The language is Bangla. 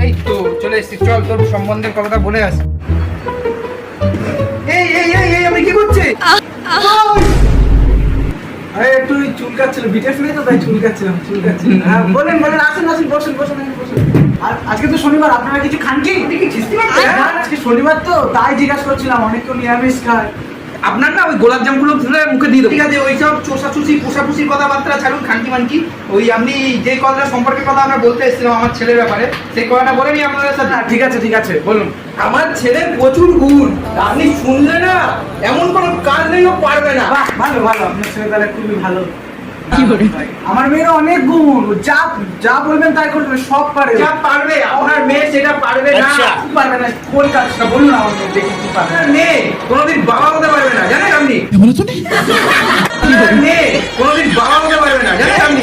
এই তো চলে এসেছি, চল তোর সম্বন্ধের কথাটা বলে আসি। এই এই এই এই আমি কি করছি? আরে একটু চুল কাটছিল, বিটের ফেলে তো তাই চুল কাটছিলাম। হ্যাঁ বলেন বলেন, আসুন আসুন, বসুন বসুন বসুন। আর আজকে তো শনিবার, আপনারা কিছু খান কি? কি খিস্তি মারছে? হ্যাঁ, আজকে শনিবার তো তাই জিজ্ঞাসা করছিলাম, অনেক তো নিরামিষ খায়। আপনার না ওই গোলাপ জামগুলো ধরে মুখে দিয়ে দেবো, ঠিক আছে? ওইসব চোষাচুষি পোষাপুষির কথাবার্তা ছাড়ুন, খানকি মানকি। ওই আপনি যে কথাটা সম্পর্কে কথা আমরা বলতে এসেছিলাম আমার ছেলের ব্যাপারে, সেই কথাটা বলে নিই আপনাদের সাথে। ঠিক আছে ঠিক আছে, বলুন। আমার ছেলের প্রচুর গুণ, আপনি শুনলে না এমন কোনো কাজ নেই ও পারবে না। বাহ, ভালো ভালো, আপনার ছেলে তাহলে খুবই ভালো। কি করে? আমার মেয়ের অনেক গুণ, যা যা বলবেন তাই করবে, সব পারে। যা পারবে, আপনার মেয়ে সেটা পারবে না। কি পারবে না? কোন কাজটা বলুন আমার মেয়ে, দেখি কি পারবে। আপনার মেয়ে কোনোদিন বাবা হতে পারবে না, জানেন আপনি? আপনার মেয়ে কোনোদিন বাবা হতে পারবে না, জানেন আপনি?